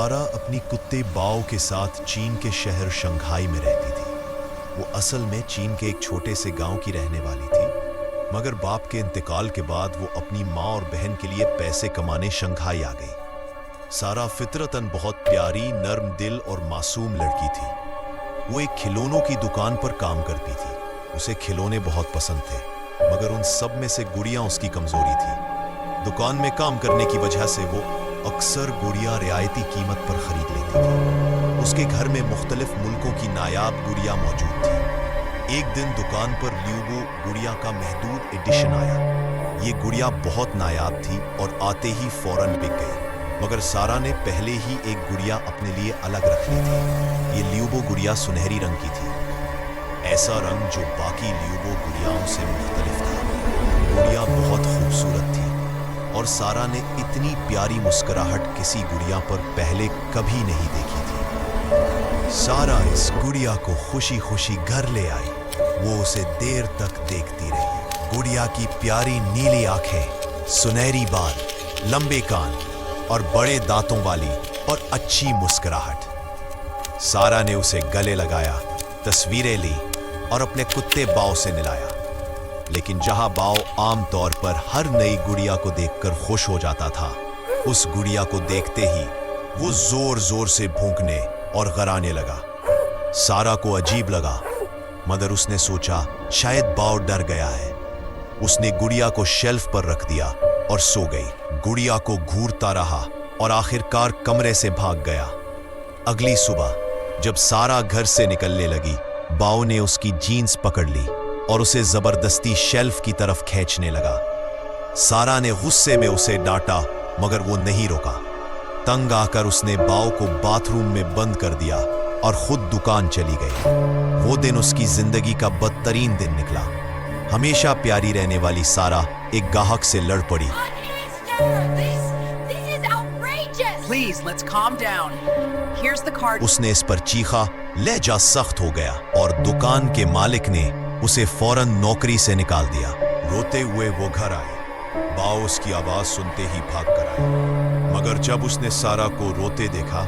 सारा अपनी कुत्ते बाओ के साथ चीन के शहर शंघाई में रहती थी। वो असल में चीन के एक छोटे से गांव की रहने वाली थी, मगर बाप के इंतकाल के बाद वो अपनी माँ और बहन के लिए पैसे कमाने शंघाई आ गई। सारा फितरतन बहुत प्यारी, नर्म दिल और मासूम लड़की थी। वो एक खिलौनों की दुकान पर काम करती थी। उसे खिलौने बहुत पसंद थे, मगर उन सब में से गुड़िया उसकी कमजोरी थी। दुकान में काम करने की वजह से वो अक्सर गुड़िया रियायती कीमत पर खरीद लेती थी। उसके घर में मुख्तलिफ मुल्कों की नायाब गुड़िया मौजूद थी। एक दिन दुकान पर ल्यूबो गुड़िया का महदूद एडिशन आया। ये गुड़िया बहुत नायाब थी और आते ही फौरन बिक गई, मगर सारा ने पहले ही एक गुड़िया अपने लिए अलग रख ली थी। ये ल्यूबो गुड़िया सुनहरी रंग की थी, ऐसा रंग जो बाकी ल्यूबो गुड़ियाओं से मुख्तलिफ था। गुड़िया बहुत खूबसूरत थी और सारा ने इतनी प्यारी मुस्कुराहट किसी गुड़िया पर पहले कभी नहीं देखी थी। सारा इस गुड़िया को खुशी खुशी घर ले आई। वो उसे देर तक देखती रही। गुड़िया की प्यारी नीली आंखें, सुनहरी बाल, लंबे कान और बड़े दांतों वाली और अच्छी मुस्कुराहट। सारा ने उसे गले लगाया, तस्वीरें ली और अपने कुत्ते बाओ से मिलाया। लेकिन जहां बाओ आम तौर पर हर नई गुड़िया को देखकर खुश हो जाता था, उस गुड़िया को देखते ही वो जोर जोर से भौंकने और गराने लगा। सारा को अजीब लगा, मगर उसने सोचा शायद बाओ डर गया है। उसने गुड़िया को शेल्फ पर रख दिया और सो गई। गुड़िया को घूरता रहा और आखिरकार कमरे से भाग गया। अगली सुबह जब सारा घर से निकलने लगी, बाओ ने उसकी जीन्स पकड़ ली और उसे जबरदस्ती शेल्फ की तरफ खींचने लगा। सारा ने गुस्से में उसे डांटा, मगर वो नहीं रुका। तंग आकर उसने बाओ को बाथरूम में बंद कर दिया और खुद दुकान चली गई। वो दिन उसकी जिंदगी का बदतरीन दिन निकला। हमेशा प्यारी रहने वाली सारा एक गाहक से लड़ पड़ी। Please, let's calm down. Here's the card. उसने इस पर चीखा। लहजा सख्त हो गया और दुकान के मालिक ने उसे फौरन नौकरी से निकाल दिया। रोते हुए वो घर आई। बाओ उसकी आवाज सुनते ही भाग कर आई, मगर जब उसने सारा को रोते देखा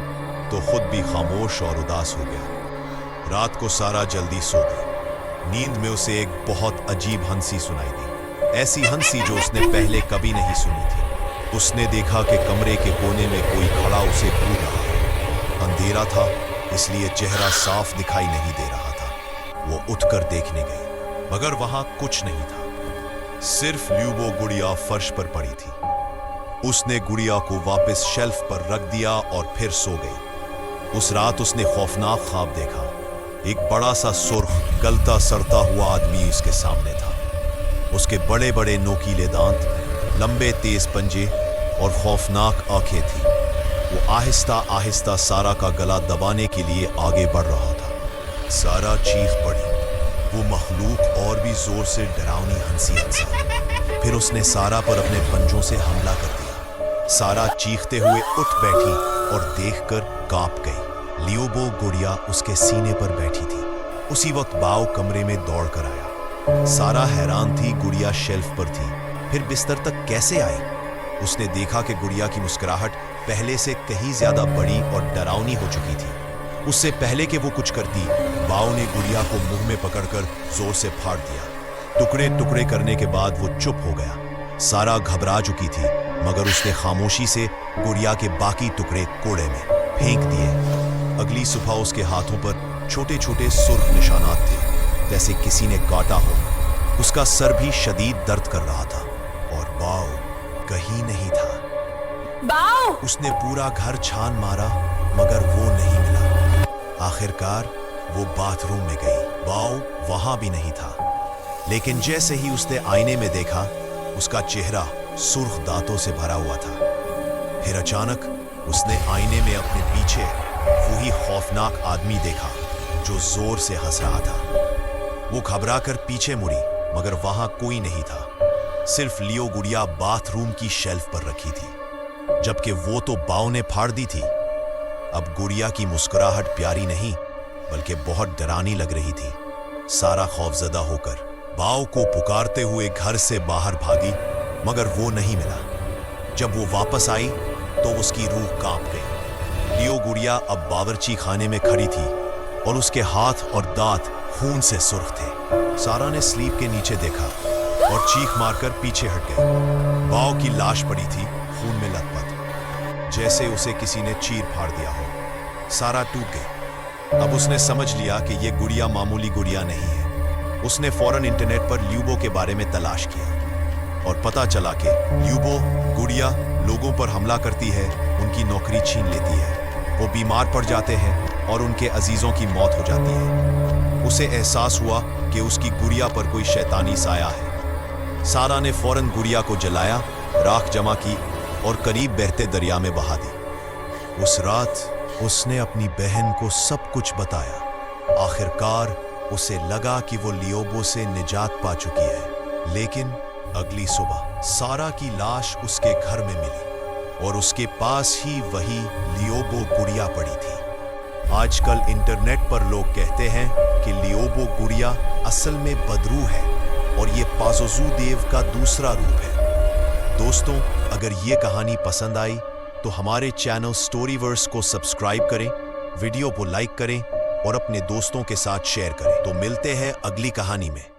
तो खुद भी खामोश और उदास हो गया। रात को सारा जल्दी सो गई। नींद में उसे एक बहुत अजीब हंसी सुनाई दी, ऐसी हंसी जो उसने पहले कभी नहीं सुनी थी। उसने देखा कि कमरे के कोने में कोई खड़ा उसे घूर रहा है। अंधेरा था, इसलिए चेहरा साफ दिखाई नहीं दे रहा था। वो उठकर देखने गई, मगर वहां कुछ नहीं था। सिर्फ ल्यूबो गुड़िया फर्श पर पड़ी थी। उसने गुड़िया को वापस शेल्फ पर रख दिया और फिर सो गई। उस रात उसने खौफनाक ख्वाब देखा। एक बड़ा सा सुर्ख, गलता सड़ता हुआ आदमी उसके सामने था। उसके बड़े बड़े नोकीले दांत, लंबे तेज पंजे और खौफनाक आंखें थी। वो आहिस्ता आहिस्ता सारा का गला दबाने के लिए आगे बढ़ रहा था। सारा चीख पड़ी। वो मखलूक और भी जोर से डरावनी हंसी हंसा। फिर उसने सारा पर अपने पंजों से हमला कर दिया। सारा चीखते हुए उठ बैठी और देखकर कांप गई। ल्यूबो गुड़िया उसके सीने पर बैठी थी। उसी वक्त बाओ कमरे में दौड़ कर आया। सारा हैरान थी, गुड़िया शेल्फ पर थी, फिर बिस्तर तक कैसे आई? उसने देखा कि गुड़िया की मुस्कुराहट पहले से कहीं ज्यादा बड़ी और डरावनी हो चुकी थी। उससे पहले कि वो कुछ करती, बाओ ने गुड़िया को मुंह में पकड़कर जोर से फाड़ दिया। टुकड़े टुकड़े करने के बाद वो चुप हो गया। सारा घबरा चुकी थी, मगर उसने खामोशी से गुड़िया के बाकी टुकड़े कूड़े में फेंक दिए। अगली सुबह उसके हाथों पर छोटे छोटे सुर्ख निशानात थे, जैसे किसी ने काटा हो। उसका सर भी शदीद दर्द कर रहा था और बाओ कहीं नहीं था। बाओ! उसने पूरा घर छान मारा, मगर वो नहीं मिला। आखिरकार वो बाथरूम में गई। बाओ वहां भी नहीं था। लेकिन जैसे ही उसने आईने में देखा, उसका चेहरा सुर्ख दांतों से भरा हुआ था। फिर अचानक उसने आईने में अपने पीछे वही खौफनाक आदमी देखा जो जोर से हंस रहा था। वो घबरा कर पीछे मुड़ी, मगर वहां कोई नहीं था। सिर्फ लियो गुड़िया बाथरूम की शेल्फ पर रखी थी, जबकि वो तो बाओ ने फाड़ दी थी। अब गुड़िया की मुस्कुराहट प्यारी नहीं, बल्कि बहुत डरावनी लग रही थी। सारा खौफजदा होकर बाओ को पुकारते हुए घर से बाहर भागी, मगर वो नहीं मिला। जब वो वापस आई तो उसकी रूह कांप गई। लियो गुड़िया अब बावर्ची खाने में खड़ी थी और उसके हाथ और दांत खून से सुर्ख थे। सारा ने स्लीप के नीचे देखा और चीख मारकर पीछे हट गई। बाव की लाश पड़ी थी, खून में लथपथ, जैसे उसे किसी ने चीर फाड़ दिया हो। सारा टूट गई। अब उसने समझ लिया कि ये गुड़िया मामूली गुड़िया नहीं है। उसने फौरन इंटरनेट पर ल्यूबो के बारे में तलाश किया और पता चला कि ल्यूबो गुड़िया लोगों पर हमला करती है, उनकी नौकरी छीन लेती है, वो बीमार पड़ जाते हैं और उनके अजीजों की मौत हो जाती है। उसे एहसास हुआ कि उसकी गुड़िया पर कोई शैतानी साया है। सारा ने फौरन गुड़िया को जलाया, राख जमा की और करीब बहते दरिया में बहा दी। उस रात उसने अपनी बहन को सब कुछ बताया। आखिरकार उसे लगा कि वो लियोबो से निजात पा चुकी है। लेकिन अगली सुबह सारा की लाश उसके घर में मिली और उसके पास ही वही लियोबो गुड़िया पड़ी थी। आजकल इंटरनेट पर लोग कहते हैं कि लियोबो गुड़िया असल में बदरू है और ये पाज़ोज़ू देव का दूसरा रूप है। दोस्तों, अगर ये कहानी पसंद आई तो हमारे चैनल स्टोरीवर्स को सब्सक्राइब करें, वीडियो को लाइक करें और अपने दोस्तों के साथ शेयर करें। तो मिलते हैं अगली कहानी में।